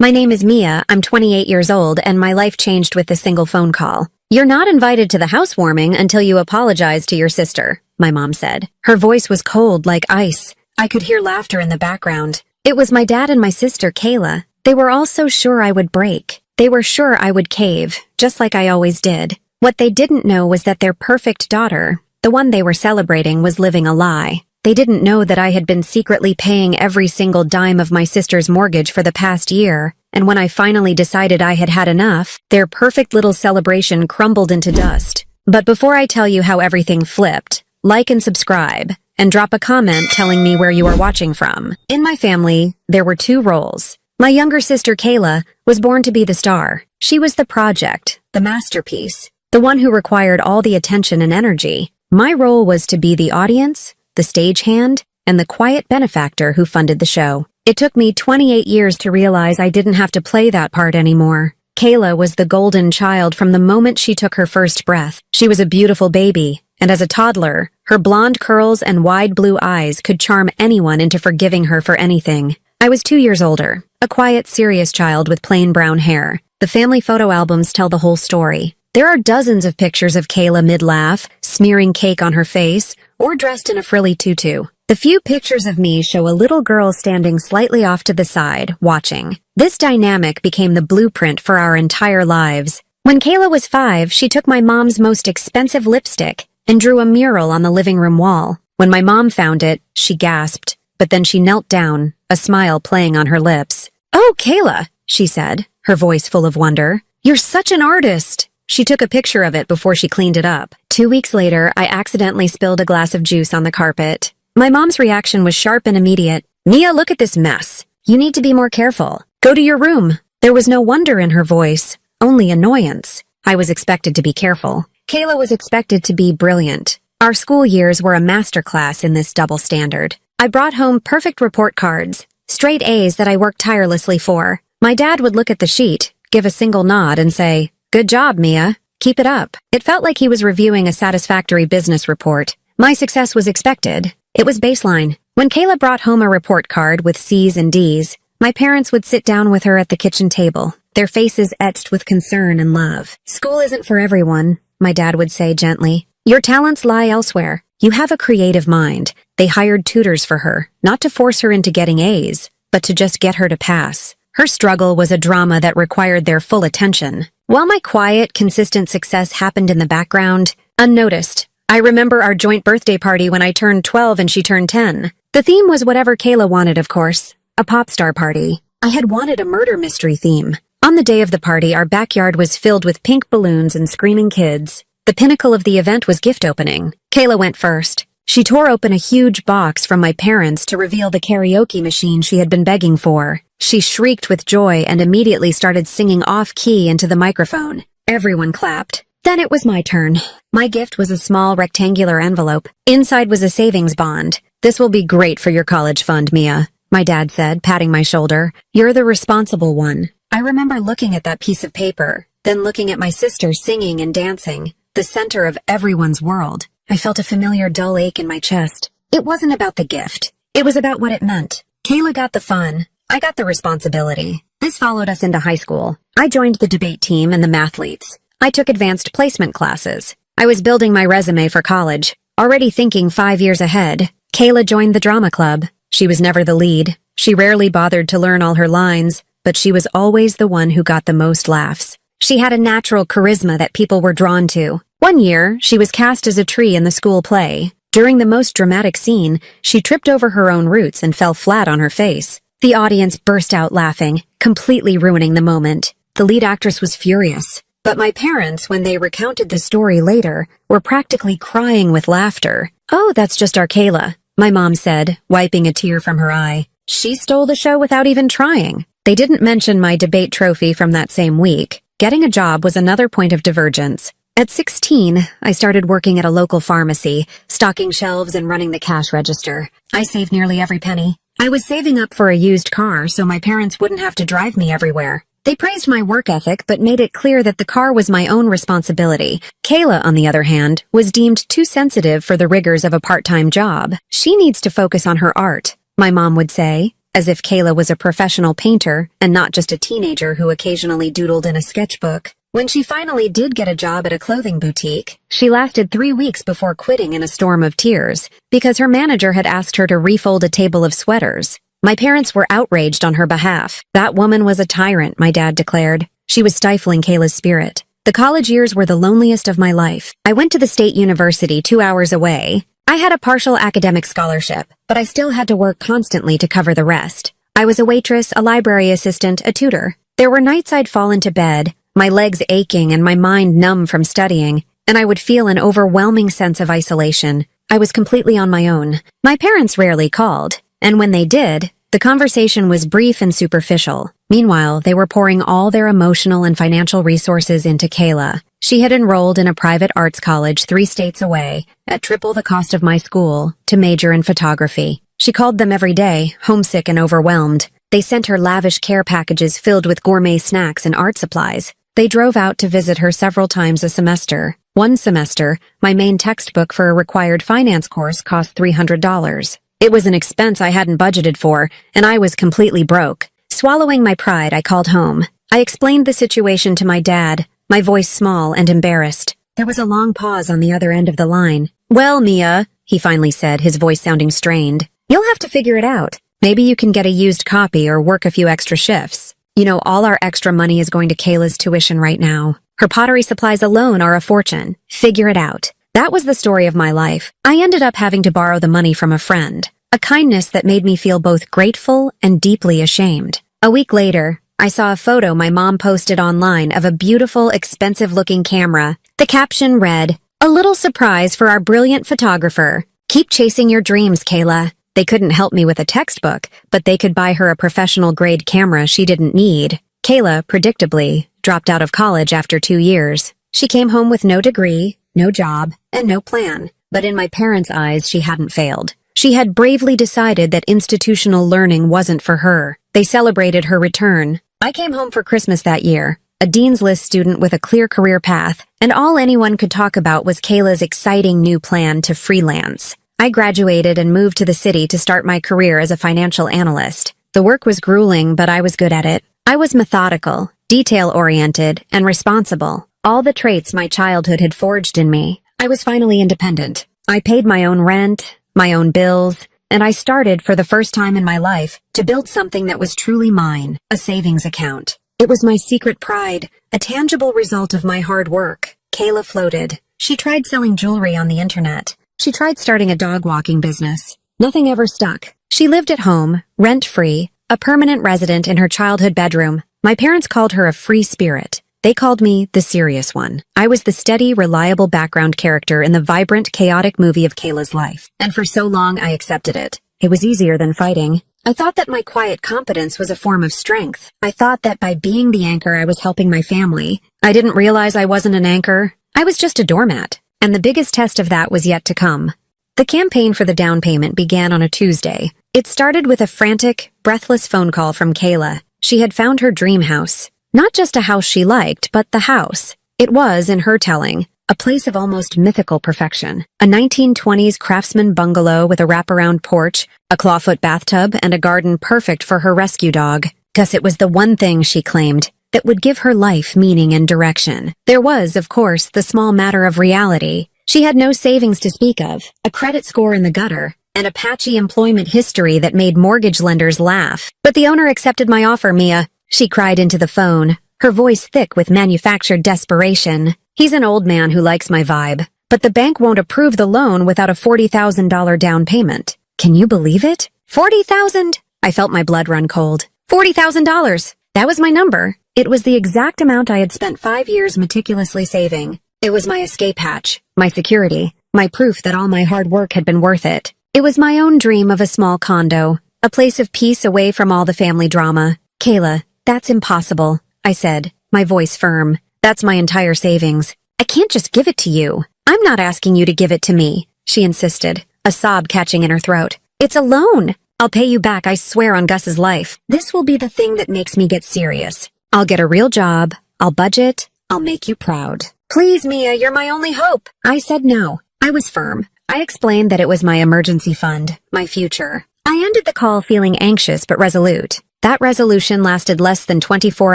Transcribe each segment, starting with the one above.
My name is Mia, I'm 28 years old, and my life changed with a single phone call. You're not invited to the housewarming until you apologize to your sister, my mom said. Her voice was cold like ice. I could hear laughter in the background. It was my dad and my sister, Kayla. They were all so sure I would break. They were sure I would cave, just like I always did. What they didn't know was that their perfect daughter, the one they were celebrating, was living a lie. They didn't know that I had been secretly paying every single dime of my sister's mortgage for the past year, and when I finally decided I had had enough, their perfect little celebration crumbled into dust. But before I tell you how everything flipped, like and subscribe, and drop a comment telling me where you are watching from. In my family, there were two roles. My younger sister, Kayla, was born to be the star. She was the project, the masterpiece, the one who required all the attention and energy. My role was to be the audience, the stagehand, and the quiet benefactor who funded the show. It took me 28 years to realize I didn't have to play that part anymore. Kayla was the golden child from the moment she took her first breath. She was a beautiful baby, and as a toddler, her blonde curls and wide blue eyes could charm anyone into forgiving her for anything. I was 2 years older, a quiet, serious child with plain brown hair. The family photo albums tell the whole story. There are dozens of pictures of Kayla mid-laugh, smearing cake on her face, or dressed in a frilly tutu. The few pictures of me show a little girl standing slightly off to the side, watching. This dynamic became the blueprint for our entire lives. When Kayla was 5, she took my mom's most expensive lipstick and drew a mural on the living room wall. When my mom found it, she gasped, but then she knelt down, a smile playing on her lips. "Oh, Kayla," she said, her voice full of wonder. "You're such an artist." She took a picture of it before she cleaned it up. 2 weeks later, I accidentally spilled a glass of juice on the carpet. My mom's reaction was sharp and immediate. "Mia, look at this mess. You need to be more careful. Go to your room." There was no wonder in her voice, only annoyance. I was expected to be careful. Kayla was expected to be brilliant. Our school years were a masterclass in this double standard. I brought home perfect report cards, straight A's that I worked tirelessly for. My dad would look at the sheet, give a single nod, and say, "Good job, Mia. Keep it up." It felt like he was reviewing a satisfactory business report. My success was expected. It was baseline. When Kayla brought home a report card with C's and D's, my parents would sit down with her at the kitchen table, their faces etched with concern and love. "School isn't for everyone," my dad would say gently. "Your talents lie elsewhere. You have a creative mind." They hired tutors for her, not to force her into getting A's, but to just get her to pass. Her struggle was a drama that required their full attention. While my quiet, consistent success happened in the background, unnoticed, I remember our joint birthday party when I turned 12 and she turned 10. The theme was whatever Kayla wanted, of course, a pop star party. I had wanted a murder mystery theme. On the day of the party, our backyard was filled with pink balloons and screaming kids. The pinnacle of the event was gift opening. Kayla went first. She tore open a huge box from my parents to reveal the karaoke machine she had been begging for. She shrieked with joy and immediately started singing off-key into the microphone. Everyone clapped. Then it was my turn. My gift was a small rectangular envelope. Inside was a savings bond. "This will be great for your college fund, Mia," my dad said, patting my shoulder. "You're the responsible one." I remember looking at that piece of paper, then looking at my sister singing and dancing, the center of everyone's world. I felt a familiar dull ache in my chest. It wasn't about the gift. It was about what it meant. Kayla got the fun. I got the responsibility. This followed us into high school. I joined the debate team and the mathletes. I took advanced placement classes. I was building my resume for college, already thinking 5 years ahead. Kayla joined the drama club. She was never the lead. She rarely bothered to learn all her lines, but she was always the one who got the most laughs. She had a natural charisma that people were drawn to. One year, she was cast as a tree in the school play. During the most dramatic scene, she tripped over her own roots and fell flat on her face. The audience burst out laughing, completely ruining the moment. The lead actress was furious. But my parents, when they recounted the story later, were practically crying with laughter. "Oh, that's just our Kayla," my mom said, wiping a tear from her eye. "She stole the show without even trying." They didn't mention my debate trophy from that same week. Getting a job was another point of divergence. At 16, I started working at a local pharmacy, stocking shelves and running the cash register. I saved nearly every penny. I was saving up for a used car so my parents wouldn't have to drive me everywhere. They praised my work ethic but made it clear that the car was my own responsibility. Kayla, on the other hand, was deemed too sensitive for the rigors of a part-time job. "She needs to focus on her art," my mom would say. as if Kayla was a professional painter and not just a teenager who occasionally doodled in a sketchbook. When she finally did get a job at a clothing boutique, she lasted 3 weeks before quitting in a storm of tears because her manager had asked her to refold a table of sweaters. My parents were outraged on her behalf. That woman was a tyrant, my dad declared. She was stifling Kayla's spirit. The college years were the loneliest of my life. I went to the state university 2 hours away. I had a partial academic scholarship, but I still had to work constantly to cover the rest. I was a waitress, a library assistant, a tutor. There were nights I'd fall into bed, my legs aching and my mind numb from studying, and I would feel an overwhelming sense of isolation. I was completely on my own. My parents rarely called, and when they did, the conversation was brief and superficial. Meanwhile, they were pouring all their emotional and financial resources into Kayla. She had enrolled in a private arts college 3 states away, at triple the cost of my school, to major in photography. She called them every day, homesick and overwhelmed. They sent her lavish care packages filled with gourmet snacks and art supplies. They drove out to visit her several times a semester. One semester, my main textbook for a required finance course cost $300. It was an expense I hadn't budgeted for, and I was completely broke. Swallowing my pride, I called home. I explained the situation to my dad, my voice small and embarrassed. There was a long pause on the other end of the line. "Well, Mia," he finally said, his voice sounding strained. "You'll have to figure it out. Maybe you can get a used copy or work a few extra shifts. You know, all our extra money is going to Kayla's tuition right now. Her pottery supplies alone are a fortune. Figure it out." That was the story of my life. I ended up having to borrow the money from a friend, a kindness that made me feel both grateful and deeply ashamed. A week later, I saw a photo my mom posted online of a beautiful, expensive-looking camera. The caption read, "A little surprise for our brilliant photographer. Keep chasing your dreams, Kayla." They couldn't help me with a textbook, but they could buy her a professional-grade camera she didn't need. Kayla, predictably, dropped out of college after 2 years. She came home with no degree, no job, and no plan. But in my parents' eyes, she hadn't failed. She had bravely decided that institutional learning wasn't for her. They celebrated her return. I came home for Christmas that year, a Dean's List student with a clear career path, and all anyone could talk about was Kayla's exciting new plan to freelance. I graduated and moved to the city to start my career as a financial analyst. The work was grueling, but I was good at it. I was methodical, detail-oriented, and responsible. All the traits my childhood had forged in me. I was finally independent. I paid my own rent, my own bills, and I started, for the first time in my life, to build something that was truly mine, a savings account. It was my secret pride, a tangible result of my hard work. Kayla floated. She tried selling jewelry on the internet. She tried starting a dog walking business. Nothing ever stuck. She lived at home, rent-free, a permanent resident in her childhood bedroom. My parents called her a free spirit. They called me the serious one. I was the steady, reliable background character in the vibrant, chaotic movie of Kayla's life. And for so long, I accepted it. It was easier than fighting. I thought that my quiet competence was a form of strength. I thought that by being the anchor, I was helping my family. I didn't realize I wasn't an anchor. I was just a doormat. And the biggest test of that was yet to come. The campaign for the down payment began on a Tuesday. It started with a frantic, breathless phone call from Kayla. She had found her dream house. Not just a house she liked, but the house. It was, in her telling, a place of almost mythical perfection. A 1920s craftsman bungalow with a wraparound porch, a clawfoot bathtub, and a garden perfect for her rescue dog. 'Cause it was the one thing, she claimed, that would give her life meaning and direction. There was, of course, the small matter of reality. She had no savings to speak of, a credit score in the gutter, and a patchy employment history that made mortgage lenders laugh. But the owner accepted my offer, Mia. She cried into the phone, her voice thick with manufactured desperation. He's an old man who likes my vibe, but the bank won't approve the loan without a $40,000 down payment. Can you believe it? $40,000? I felt my blood run cold. $40,000. That was my number. It was the exact amount I had spent 5 years meticulously saving. It was my escape hatch, my security, my proof that all my hard work had been worth it. It was my own dream of a small condo, a place of peace away from all the family drama. Kayla, that's impossible, I said, my voice firm. That's my entire savings. I can't just give it to you. I'm not asking you to give it to me, she insisted, a sob catching in her throat. It's a loan. I'll pay you back, I swear on Gus's life. This will be the thing that makes me get serious. I'll get a real job. I'll budget. I'll make you proud. Please, Mia, you're my only hope. I said no. I was firm. I explained that it was my emergency fund, my future. I ended the call feeling anxious but resolute. That resolution lasted less than 24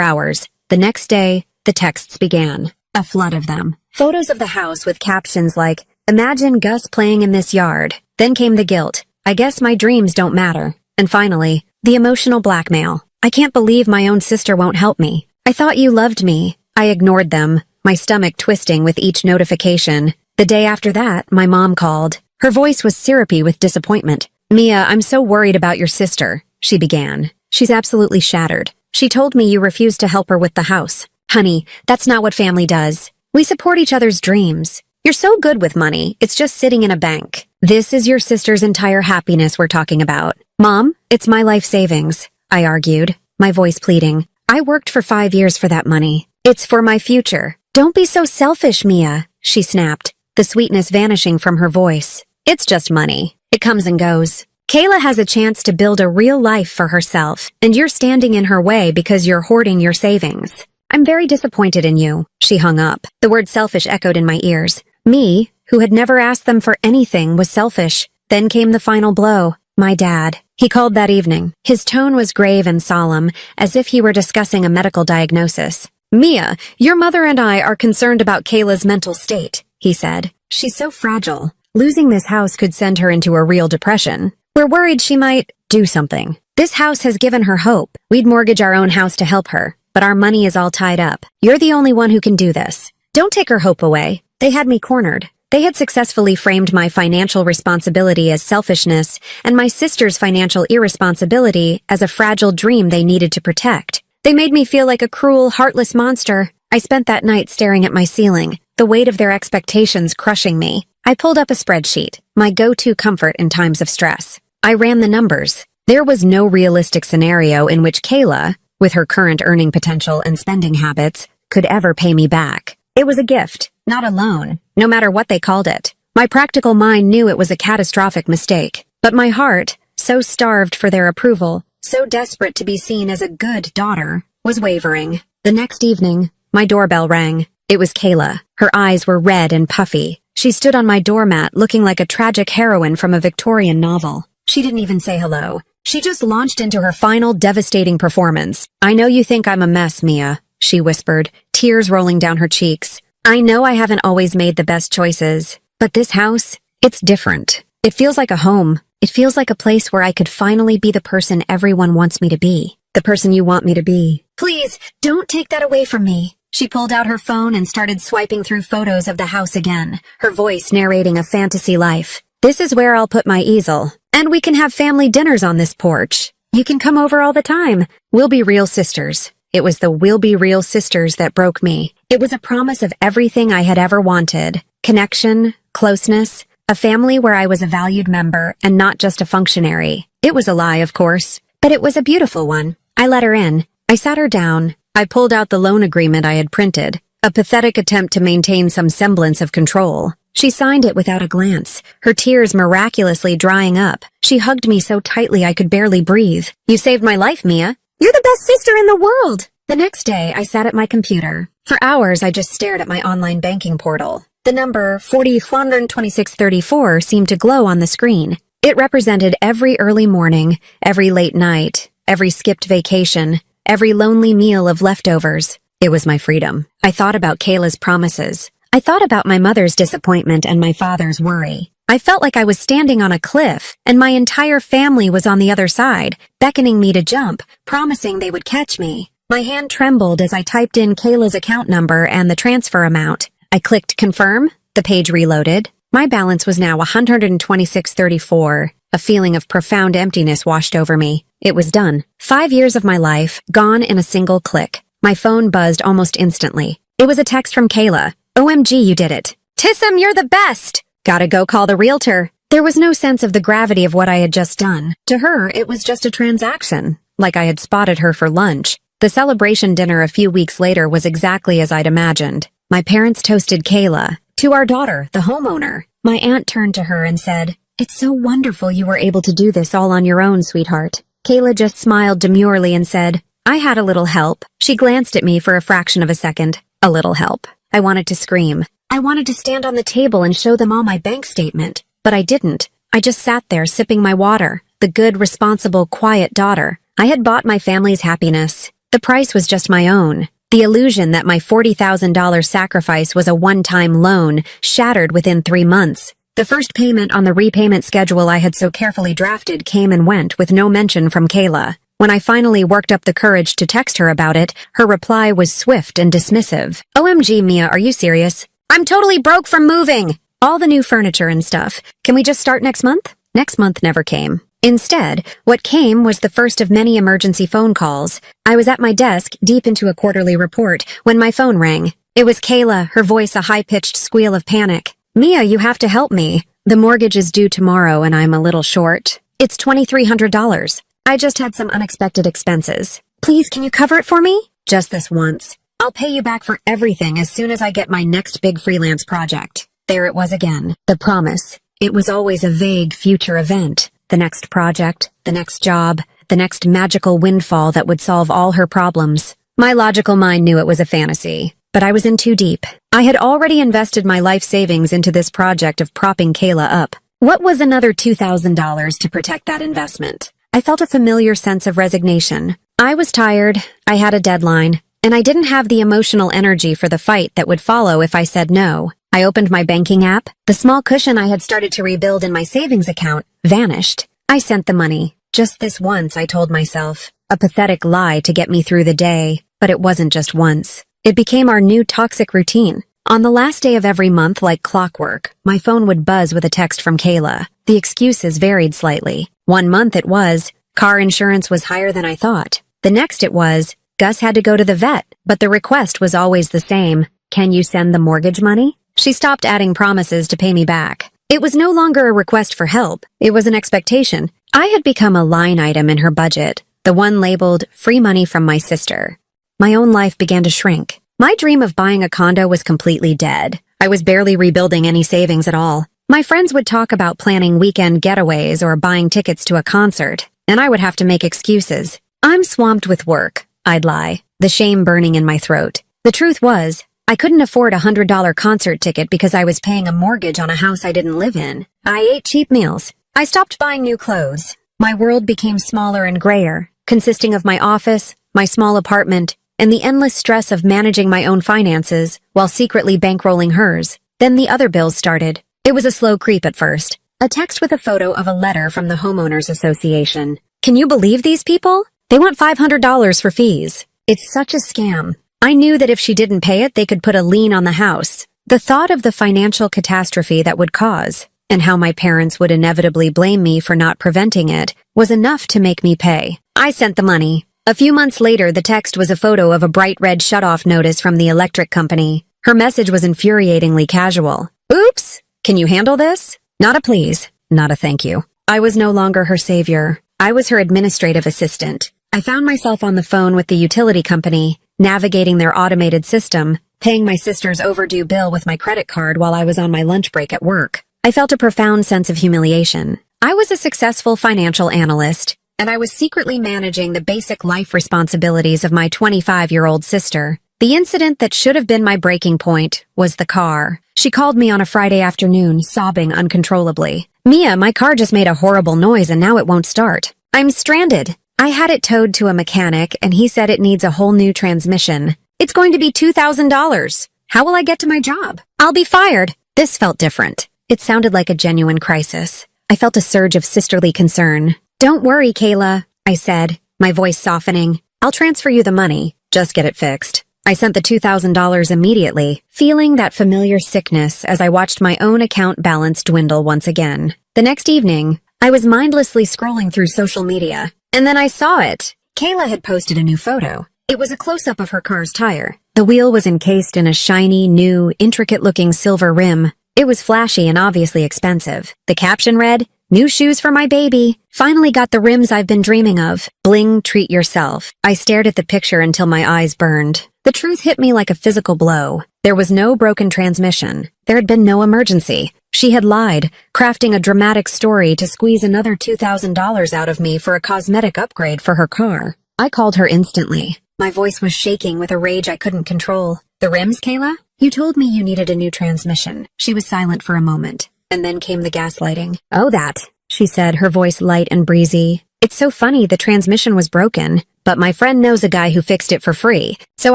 hours. The next day, the texts began. A flood of them. Photos of the house with captions like, "Imagine Gus playing in this yard." Then came the guilt. "I guess my dreams don't matter." And finally, the emotional blackmail. "I can't believe my own sister won't help me. I thought you loved me." I ignored them, my stomach twisting with each notification. The day after that, my mom called. Her voice was syrupy with disappointment. "Mia, I'm so worried about your sister," she began. "She's absolutely shattered. She told me you refused to help her with the house." "Honey, that's not what family does. We support each other's dreams. You're so good with money, it's just sitting in a bank. This is your sister's entire happiness we're talking about." "Mom, it's my life savings," I argued, my voice pleading. "I worked for 5 years for that money. It's for my future." "Don't be so selfish, Mia," she snapped, the sweetness vanishing from her voice. "It's just money. It comes and goes. Kayla has a chance to build a real life for herself, and you're standing in her way because you're hoarding your savings. I'm very disappointed in you." She hung up. The word selfish echoed in my ears. Me, who had never asked them for anything, was selfish. Then came the final blow. My dad. He called that evening. His tone was grave and solemn, as if he were discussing a medical diagnosis. "Mia, your mother and I are concerned about Kayla's mental state," he said. "She's so fragile. Losing this house could send her into a real depression. We're worried she might do something. This house has given her hope. We'd mortgage our own house to help her, but our money is all tied up. You're the only one who can do this. Don't take her hope away." They had me cornered. They had successfully framed my financial responsibility as selfishness and my sister's financial irresponsibility as a fragile dream they needed to protect. They made me feel like a cruel, heartless monster. I spent that night staring at my ceiling, the weight of their expectations crushing me. I pulled up a spreadsheet, my go-to comfort in times of stress. I ran the numbers. There was no realistic scenario in which Kayla, with her current earning potential and spending habits, could ever pay me back. It was a gift, not a loan, no matter what they called it. My practical mind knew it was a catastrophic mistake, but my heart, so starved for their approval, so desperate to be seen as a good daughter, was wavering. The next evening, my doorbell rang. It was Kayla. Her eyes were red and puffy. She stood on my doormat looking like a tragic heroine from a Victorian novel. She didn't even say hello. She just launched into her final devastating performance. "I know you think I'm a mess, Mia," she whispered, tears rolling down her cheeks. "I know I haven't always made the best choices, but this house, it's different. It feels like a home. It feels like a place where I could finally be the person everyone wants me to be. The person you want me to be. Please, don't take that away from me." She pulled out her phone and started swiping through photos of the house again, her voice narrating a fantasy life. "This is where I'll put my easel, and we can have family dinners on this porch. You can come over all the time. We'll be real sisters." It was the "we'll be real sisters" that broke me. It was a promise of everything I had ever wanted. Connection, closeness, a family where I was a valued member and not just a functionary. It was a lie, of course, but it was a beautiful one. I let her in. I sat her down. I pulled out the loan agreement I had printed, a pathetic attempt to maintain some semblance of control. She signed it without a glance, her tears miraculously drying up. She hugged me so tightly I could barely breathe. "You saved my life, Mia. You're the best sister in the world." The next day, I sat at my computer. For hours, I just stared at my online banking portal. The number 40,126.34 seemed to glow on the screen. It represented every early morning, every late night, every skipped vacation, every lonely meal of leftovers. It was my freedom. I thought about Kayla's promises. I thought about my mother's disappointment and my father's worry. I felt like I was standing on a cliff, and my entire family was on the other side, beckoning me to jump, promising they would catch me. My hand trembled as I typed in Kayla's account number and the transfer amount. I clicked confirm. The page reloaded. My balance was now $126.34. A feeling of profound emptiness washed over me. It was done. 5 years of my life, gone in a single click. My phone buzzed almost instantly. It was a text from Kayla. "OMG, you did it. Tissam, you're the best. Gotta go call the realtor." There was no sense of the gravity of what I had just done. To her, it was just a transaction, like I had spotted her for lunch. The celebration dinner a few weeks later was exactly as I'd imagined. My parents toasted Kayla to our daughter, the homeowner. My aunt turned to her and said, "It's so wonderful you were able to do this all on your own, sweetheart." Kayla just smiled demurely and said, "I had a little help." She glanced at me for a fraction of a second. A little help. I wanted to scream. I wanted to stand on the table and show them all my bank statement, but I didn't. I just sat there sipping my water. the good, responsible, quiet daughter. I had bought my family's happiness. The price was just my own. The illusion that my $40,000 sacrifice was a one-time loan shattered within 3 months. The first payment on the repayment schedule I had so carefully drafted came and went with no mention from Kayla. When I finally worked up the courage to text her about it, her reply was swift and dismissive. OMG, Mia, are you serious? I'm totally broke from moving! All the new furniture and stuff. Can we just start next month? Next month never came. Instead, what came was the first of many emergency phone calls. I was at my desk, deep into a quarterly report, when my phone rang. It was Kayla, her voice a high-pitched squeal of panic. Mia, you have to help me. The mortgage is due tomorrow and I'm a little short. It's $2,300. I just had some unexpected expenses. Please, can you cover it for me? Just this once. I'll pay you back for everything as soon as I get my next big freelance project. There it was again. The promise. It was always a vague future event. The next project, the next job, the next magical windfall that would solve all her problems. My logical mind knew it was a fantasy, but I was in too deep. I had already invested my life savings into this project of propping Kayla up. What was another $2,000 to protect that investment? I felt a familiar sense of resignation. I was tired, I had a deadline, and I didn't have the emotional energy for the fight that would follow if I said no. I opened my banking app. The small cushion I had started to rebuild in my savings account vanished. I sent the money. Just this once, I told myself. A pathetic lie to get me through the day, but it wasn't just once. It became our new toxic routine. On the last day of every month, like clockwork, my phone would buzz with a text from Kayla. The excuses varied slightly. One month it was, car insurance was higher than I thought. The next it was, Gus had to go to the vet, but the request was always the same. Can you send the mortgage money? She stopped adding promises to pay me back. It was no longer a request for help. It was an expectation. I had become a line item in her budget, the one labeled free money from my sister. My own life began to shrink. My dream of buying a condo was completely dead. I was barely rebuilding any savings at all. My friends would talk about planning weekend getaways or buying tickets to a concert, and I would have to make excuses. I'm swamped with work, I'd lie, the shame burning in my throat. The truth was, I couldn't afford a $100 concert ticket because I was paying a mortgage on a house I didn't live in. I ate cheap meals. I stopped buying new clothes. My world became smaller and grayer, consisting of my office, my small apartment, and the endless stress of managing my own finances while secretly bankrolling hers. Then the other bills started. It was a slow creep at first. A text with a photo of a letter from the Homeowners Association. Can you believe these people? They want $500 for fees. It's such a scam. I knew that if she didn't pay it, they could put a lien on the house. The thought of the financial catastrophe that would cause, and how my parents would inevitably blame me for not preventing it, was enough to make me pay. I sent the money. A few months later, the text was a photo of a bright red shutoff notice from the electric company. Her message was infuriatingly casual. Oops! Can you handle this? Not a please. Not a thank you. I was no longer her savior. I was her administrative assistant. I found myself on the phone with the utility company, navigating their automated system, paying my sister's overdue bill with my credit card while I was on my lunch break at work. I felt a profound sense of humiliation. I was a successful financial analyst, and I was secretly managing the basic life responsibilities of my 25-year-old sister. The incident that should have been my breaking point was the car. She called me on a Friday afternoon, sobbing uncontrollably. Mia, my car just made a horrible noise and now it won't start. I'm stranded. I had it towed to a mechanic and he said it needs a whole new transmission. It's going to be $2,000. How will I get to my job? I'll be fired. This felt different. It sounded like a genuine crisis. I felt a surge of sisterly concern. Don't worry, Kayla, I said, my voice softening. I'll transfer you the money. Just get it fixed. I sent the $2,000 immediately, feeling that familiar sickness as I watched my own account balance dwindle once again. The next evening, I was mindlessly scrolling through social media, and then I saw it. Kayla had posted a new photo. It was a close-up of her car's tire. The wheel was encased in a shiny, new, intricate-looking silver rim. It was flashy and obviously expensive. The caption read, "New shoes for my baby. Finally got the rims I've been dreaming of. Bling, treat yourself." I stared at the picture until my eyes burned. The truth hit me like a physical blow. There was no broken transmission. There had been no emergency. She had lied, crafting a dramatic story to squeeze another $2,000 out of me for a cosmetic upgrade for her car. I called her instantly. My voice was shaking with a rage I couldn't control. "The rims, Kayla? You told me you needed a new transmission." She was silent for a moment, and then came the gaslighting. "Oh, that. she said, her voice light and breezy. It's so funny, the transmission was broken, but my friend knows a guy who fixed it for free. So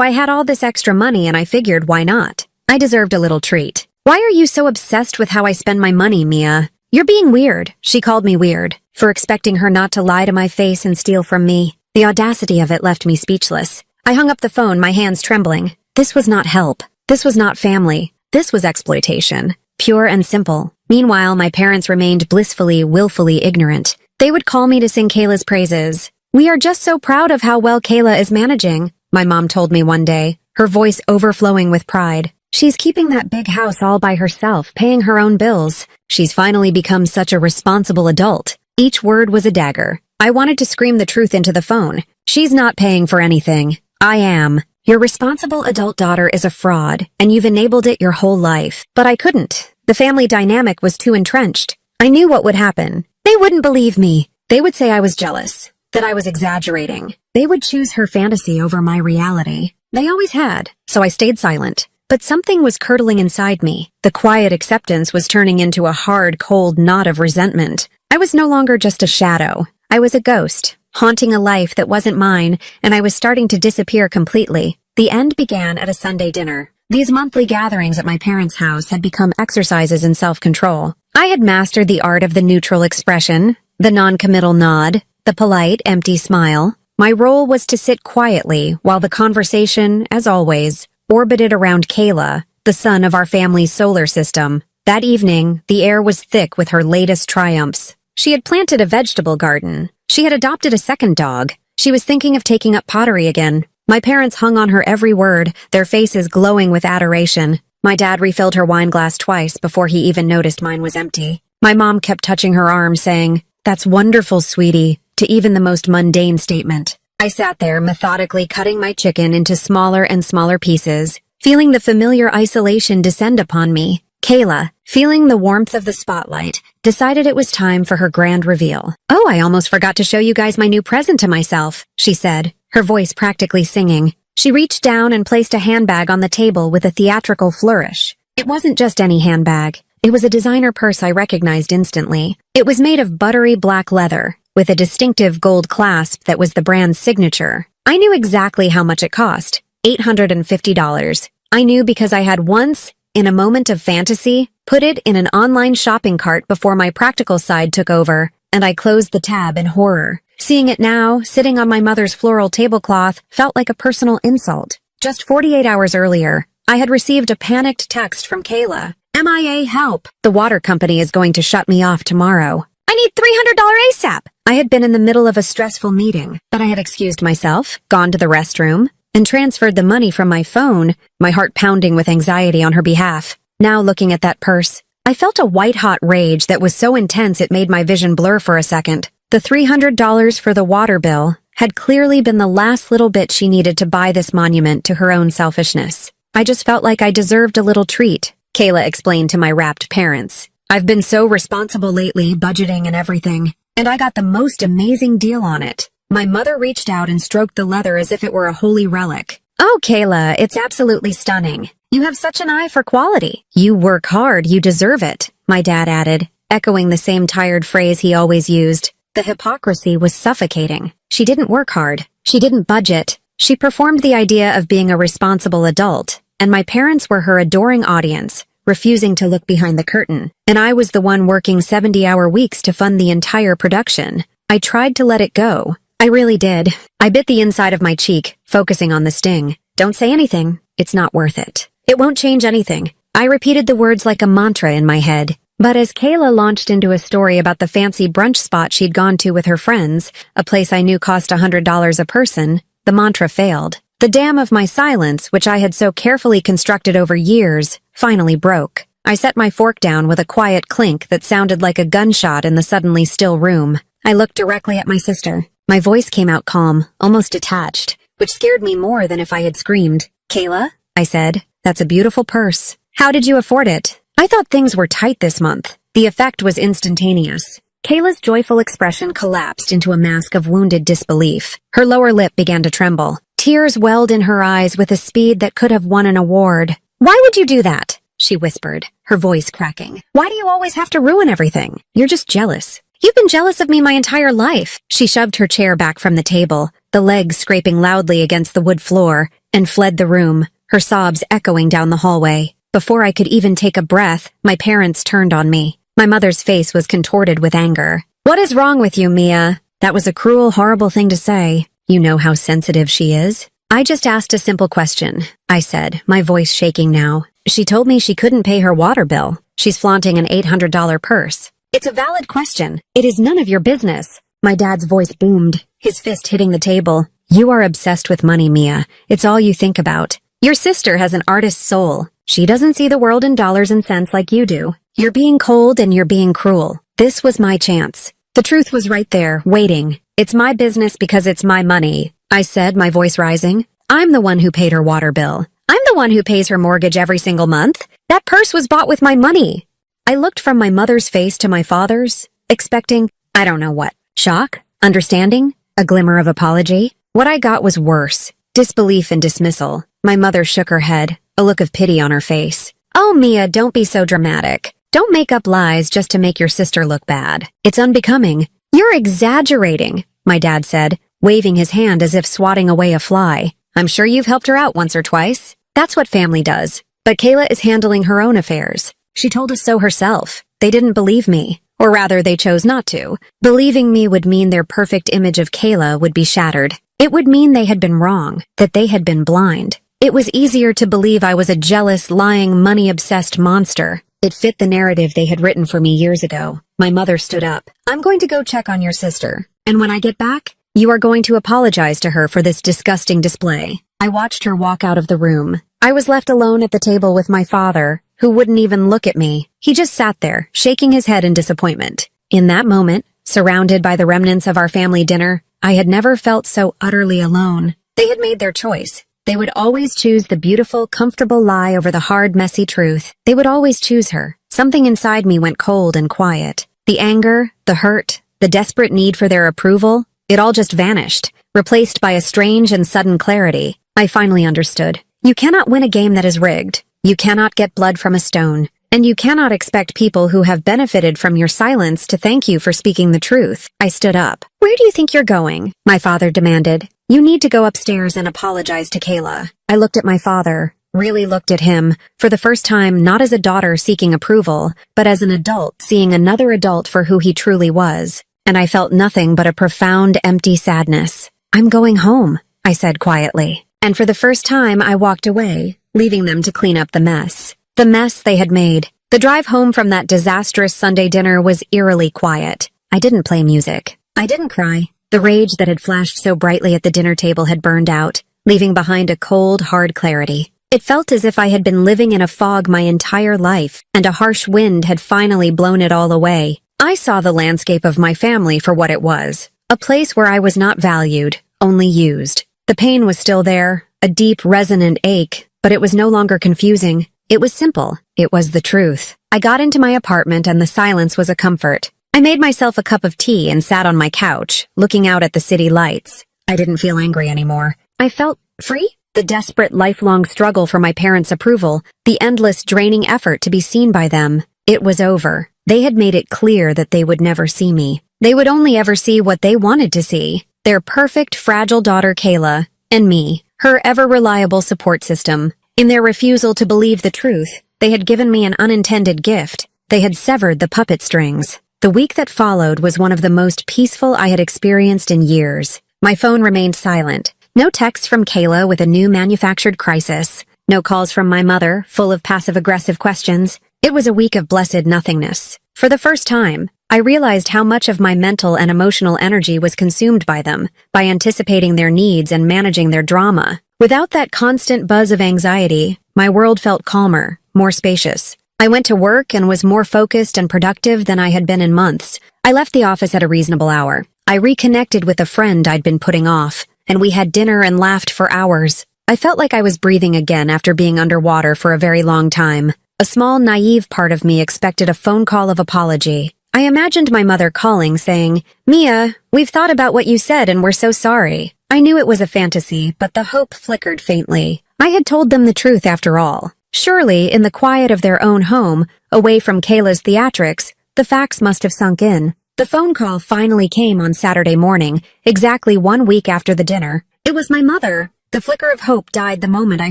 I had all this extra money and I figured, why not? I deserved a little treat. Why are you so obsessed with how I spend my money, Mia? You're being weird. She called me weird for expecting her not to lie to my face and steal from me. The audacity of it left me speechless. I hung up the phone, my hands trembling. This was not help. This was not family. This was exploitation. Pure and simple. Meanwhile, my parents remained blissfully, willfully ignorant. They would call me to sing Kayla's praises. We are just so proud of how well Kayla is managing, my mom told me one day, her voice overflowing with pride. She's keeping that big house all by herself, paying her own bills. She's finally become such a responsible adult. Each word was a dagger. I wanted to scream the truth into the phone. She's not paying for anything. I am. Your responsible adult daughter is a fraud, and you've enabled it your whole life. But I couldn't. The family dynamic was too entrenched. I knew what would happen. They wouldn't believe me. They would say I was jealous, that I was exaggerating. They would choose her fantasy over my reality. They always had, so I stayed silent. But something was curdling inside me. The quiet acceptance was turning into a hard, cold knot of resentment. I was no longer just a shadow. I was a ghost, haunting a life that wasn't mine, and I was starting to disappear completely. The end began at a Sunday dinner. These monthly gatherings at my parents' house had become exercises in self-control. I had mastered the art of the neutral expression, the non-committal nod, the polite, empty smile. My role was to sit quietly while the conversation, as always, orbited around Kayla, the sun of our family's solar system. That evening, the air was thick with her latest triumphs. She had planted a vegetable garden. She had adopted a second dog. She was thinking of taking up pottery again. My parents hung on her every word, their faces glowing with adoration. My dad refilled her wine glass twice before he even noticed mine was empty. My mom kept touching her arm, saying, "That's wonderful, sweetie," to even the most mundane statement. I sat there methodically cutting my chicken into smaller and smaller pieces, feeling the familiar isolation descend upon me. Kayla, feeling the warmth of the spotlight, decided it was time for her grand reveal. "Oh, I almost forgot to show you guys my new present to myself," she said, her voice practically singing. She reached down and placed a handbag on the table with a theatrical flourish. It wasn't just any handbag. It was a designer purse I recognized instantly. It was made of buttery black leather, with a distinctive gold clasp that was the brand's signature. I knew exactly how much it cost, $850. I knew because I had once, in a moment of fantasy, put it in an online shopping cart before my practical side took over, and I closed the tab in horror. Seeing it now, sitting on my mother's floral tablecloth, felt like a personal insult. Just 48 hours earlier, I had received a panicked text from Kayla. "MIA, help. The water company is going to shut me off tomorrow. I need $300 ASAP." I had been in the middle of a stressful meeting, but I had excused myself, gone to the restroom, and transferred the money from my phone, my heart pounding with anxiety on her behalf. Now looking at that purse, I felt a white-hot rage that was so intense it made my vision blur for a second. The $300 for the water bill had clearly been the last little bit she needed to buy this monument to her own selfishness. I just felt like I deserved a little treat, Kayla explained to my rapt parents. "I've been so responsible lately, budgeting and everything, and I got the most amazing deal on it." My mother reached out and stroked the leather as if it were a holy relic. "Oh, Kayla, it's absolutely stunning. You have such an eye for quality. You work hard, you deserve it," my dad added, echoing the same tired phrase he always used. The hypocrisy was suffocating. She didn't work hard. She didn't budget. She performed the idea of being a responsible adult, and my parents were her adoring audience, refusing to look behind the curtain. And I was the one working 70-hour weeks to fund the entire production. I tried to let it go. I really did. I bit the inside of my cheek, focusing on the sting. "Don't say anything. It's not worth it. It won't change anything." I repeated the words like a mantra in my head. But as Kayla launched into a story about the fancy brunch spot she'd gone to with her friends, a place I knew cost $100 a person, the mantra failed. The dam of my silence, which I had so carefully constructed over years, finally broke. I set my fork down with a quiet clink that sounded like a gunshot in the suddenly still room. I looked directly at my sister. My voice came out calm, almost detached, which scared me more than if I had screamed. "Kayla," I said, "that's a beautiful purse. How did you afford it? I thought things were tight this month." The effect was instantaneous. Kayla's joyful expression collapsed into a mask of wounded disbelief. Her lower lip began to tremble. Tears welled in her eyes with a speed that could have won an award. "Why would you do that?" she whispered, her voice cracking. "Why do you always have to ruin everything? You're just jealous. You've been jealous of me my entire life." She shoved her chair back from the table, the legs scraping loudly against the wood floor, and fled the room, her sobs echoing down the hallway. Before I could even take a breath, my parents turned on me. My mother's face was contorted with anger. "What is wrong with you, Mia?" That was a cruel, horrible thing to say. You know how sensitive she is. "I just asked a simple question," I said, my voice shaking now. "She told me she couldn't pay her water bill. She's flaunting an $800 purse." "It's a valid question. It is none of your business." My dad's voice boomed, his fist hitting the table. "You are obsessed with money, Mia. It's all you think about. Your sister has an artist's soul. She doesn't see the world in dollars and cents like you do. You're being cold and you're being cruel. This was my chance." The truth was right there, waiting. "It's my business because it's my money," I said, my voice rising. "I'm the one who paid her water bill. I'm the one who pays her mortgage every single month. That purse was bought with my money." I looked from my mother's face to my father's, expecting, I don't know what, shock, understanding, a glimmer of apology. What I got was worse, disbelief and dismissal. My mother shook her head, a look of pity on her face. "Oh, Mia, don't be so dramatic. Don't make up lies just to make your sister look bad. It's unbecoming." "You're exaggerating," my dad said, waving his hand as if swatting away a fly. "I'm sure you've helped her out once or twice. That's what family does. But Kayla is handling her own affairs. She told us so herself. They didn't believe me. Or rather, they chose not to. Believing me would mean their perfect image of Kayla would be shattered. It would mean they had been wrong, that they had been blind. It was easier to believe I was a jealous, lying, money-obsessed monster. It fit the narrative they had written for me years ago. My mother stood up. "I'm going to go check on your sister. And when I get back, you are going to apologize to her for this disgusting display." I watched her walk out of the room. I was left alone at the table with my father, who wouldn't even look at me. He just sat there, shaking his head in disappointment. In that moment, surrounded by the remnants of our family dinner, I had never felt so utterly alone. They had made their choice. They would always choose the beautiful, comfortable lie over the hard, messy truth. They would always choose her. Something inside me went cold and quiet. The anger, the hurt, the desperate need for their approval, it all just vanished, replaced by a strange and sudden clarity. I finally understood. You cannot win a game that is rigged. You cannot get blood from a stone. And you cannot expect people who have benefited from your silence to thank you for speaking the truth. I stood up. "Where do you think you're going?" my father demanded. "You need to go upstairs and apologize to Kayla." I looked at my father, really looked at him, for the first time not as a daughter seeking approval, but as an adult seeing another adult for who he truly was. And I felt nothing but a profound, empty sadness. "I'm going home," I said quietly. And for the first time I walked away, leaving them to clean up the mess. The mess they had made. The drive home from that disastrous Sunday dinner was eerily quiet. I didn't play music. I didn't cry. The rage that had flashed so brightly at the dinner table had burned out, leaving behind a cold, hard clarity. It felt as if I had been living in a fog my entire life, and a harsh wind had finally blown it all away. I saw the landscape of my family for what it was. A place where I was not valued, only used. The pain was still there, a deep, resonant ache, but it was no longer confusing. It was simple. It was the truth. I got into my apartment and the silence was a comfort. I made myself a cup of tea and sat on my couch, looking out at the city lights. I didn't feel angry anymore. I felt free. The desperate, lifelong struggle for my parents' approval, the endless, draining effort to be seen by them, it was over. They had made it clear that they would never see me. They would only ever see what they wanted to see. Their perfect, fragile daughter Kayla, and me, her ever-reliable support system. In their refusal to believe the truth, they had given me an unintended gift. They had severed the puppet strings. The week that followed was one of the most peaceful I had experienced in years. My phone remained silent. No texts from Kayla with a new manufactured crisis. No calls from my mother, full of passive-aggressive questions. It was a week of blessed nothingness. For the first time, I realized how much of my mental and emotional energy was consumed by them, by anticipating their needs and managing their drama. Without that constant buzz of anxiety, my world felt calmer, more spacious. I went to work and was more focused and productive than I had been in months. I left the office at a reasonable hour. I reconnected with a friend I'd been putting off, and we had dinner and laughed for hours. I felt like I was breathing again after being underwater for a very long time. A small, naive part of me expected a phone call of apology. I imagined my mother calling, saying, "Mia, we've thought about what you said and we're so sorry." I knew it was a fantasy, but the hope flickered faintly. I had told them the truth after all. Surely, in the quiet of their own home, away from Kayla's theatrics, the facts must have sunk in. The phone call finally came on Saturday morning, exactly 1 week after the dinner. It was my mother. The flicker of hope died the moment I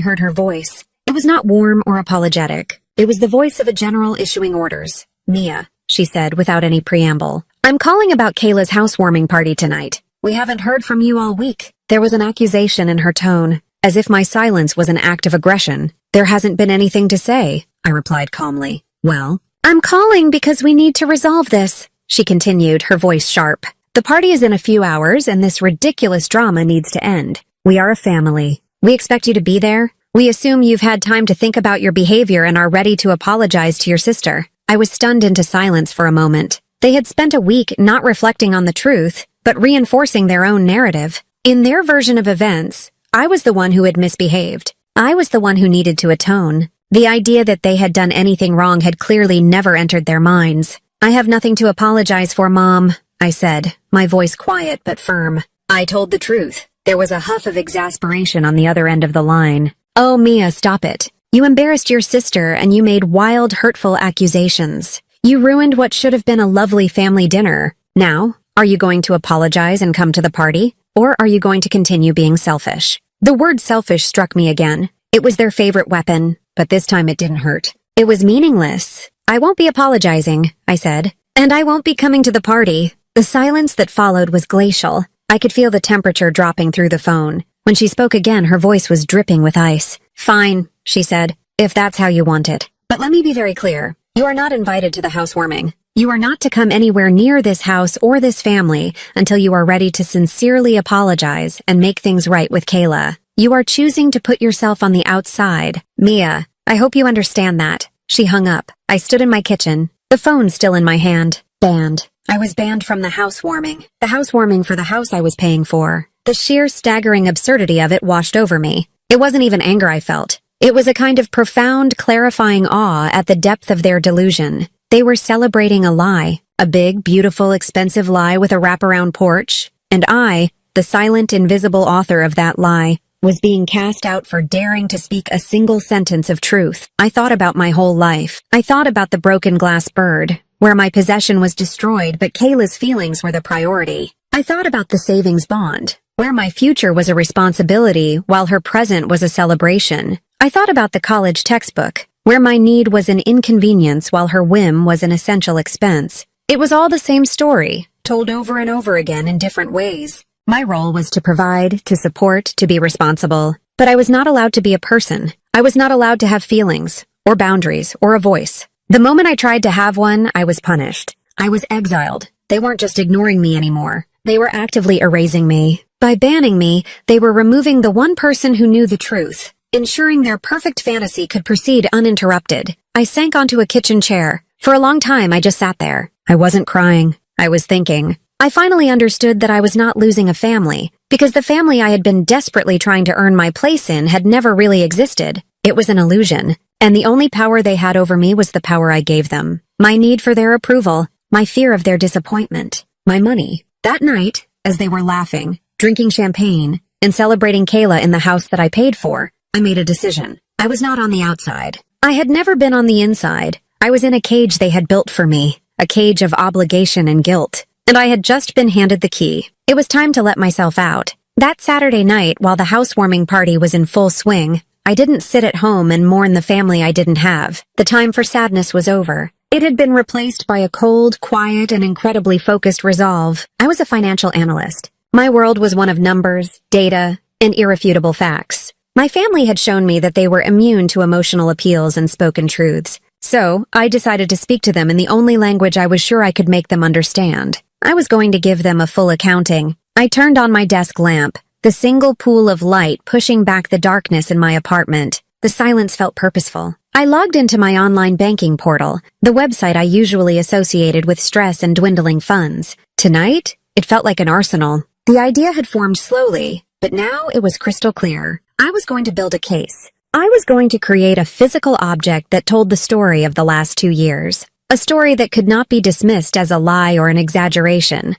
heard her voice. It was not warm or apologetic. It was the voice of a general issuing orders. "Mia," she said without any preamble. "I'm calling about Kayla's housewarming party tonight. We haven't heard from you all week." There was an accusation in her tone, as if my silence was an act of aggression. "There hasn't been anything to say," I replied calmly. "Well, I'm calling because we need to resolve this," she continued, her voice sharp. "The party is in a few hours, and this ridiculous drama needs to end. We are a family. We expect you to be there. We assume you've had time to think about your behavior and are ready to apologize to your sister." I was stunned into silence for a moment. They had spent a week not reflecting on the truth, but reinforcing their own narrative. In their version of events, I was the one who had misbehaved. I was the one who needed to atone. The idea that they had done anything wrong had clearly never entered their minds. "I have nothing to apologize for, Mom," I said, my voice quiet but firm. I told the truth. There was a huff of exasperation on the other end of the line. "Oh, Mia, stop it. You embarrassed your sister and you made wild, hurtful accusations. You ruined what should have been a lovely family dinner. Now, are you going to apologize and come to the party? Or are you going to continue being selfish?" The word selfish struck me again. It was their favorite weapon, but this time it didn't hurt. It was meaningless. "I won't be apologizing," I said. "And I won't be coming to the party." The silence that followed was glacial. I could feel the temperature dropping through the phone. When she spoke again, her voice was dripping with ice. "Fine," she said, "if that's how you want it. But let me be very clear. You are not invited to the housewarming. You are not to come anywhere near this house or this family until you are ready to sincerely apologize and make things right with Kayla. You are choosing to put yourself on the outside. Mia, I hope you understand that." She hung up. I stood in my kitchen, the phone still in my hand. Banned. I was banned from the housewarming. The housewarming for the house I was paying for. The sheer staggering absurdity of it washed over me. It wasn't even anger I felt. It was a kind of profound, clarifying awe at the depth of their delusion. They were celebrating a lie. A big, beautiful, expensive lie with a wraparound porch. And I, the silent, invisible author of that lie, was being cast out for daring to speak a single sentence of truth. I thought about my whole life. I thought about the broken glass bird, where my possession was destroyed but Kayla's feelings were the priority. I thought about the savings bond, where my future was a responsibility while her present was a celebration. I thought about the college textbook, where my need was an inconvenience while her whim was an essential expense. It was all the same story, told over and over again in different ways. My role was to provide, to support, to be responsible. But I was not allowed to be a person. I was not allowed to have feelings, or boundaries, or a voice. The moment I tried to have one, I was punished. I was exiled. They weren't just ignoring me anymore. They were actively erasing me. By banning me, they were removing the one person who knew the truth, ensuring their perfect fantasy could proceed uninterrupted. I sank onto a kitchen chair. For a long time, I just sat there. I wasn't crying. I was thinking. I finally understood that I was not losing a family, because the family I had been desperately trying to earn my place in had never really existed. It was an illusion, and the only power they had over me was the power I gave them. My need for their approval, my fear of their disappointment, my money. That night, as they were laughing, drinking champagne, and celebrating Kayla in the house that I paid for, I made a decision. I was not on the outside. I had never been on the inside. I was in a cage they had built for me, a cage of obligation and guilt. And I had just been handed the key. It was time to let myself out. That Saturday night, while the housewarming party was in full swing, I didn't sit at home and mourn the family I didn't have. The time for sadness was over. It had been replaced by a cold, quiet, and incredibly focused resolve. I was a financial analyst. My world was one of numbers, data, and irrefutable facts. My family had shown me that they were immune to emotional appeals and spoken truths. So, I decided to speak to them in the only language I was sure I could make them understand. I was going to give them a full accounting. I turned on my desk lamp, the single pool of light pushing back the darkness in my apartment. The silence felt purposeful. I logged into my online banking portal, the website I usually associated with stress and dwindling funds. Tonight, it felt like an arsenal. The idea had formed slowly, but now it was crystal clear. I was going to build a case. I was going to create a physical object that told the story of the last 2 years. A story that could not be dismissed as a lie or an exaggeration.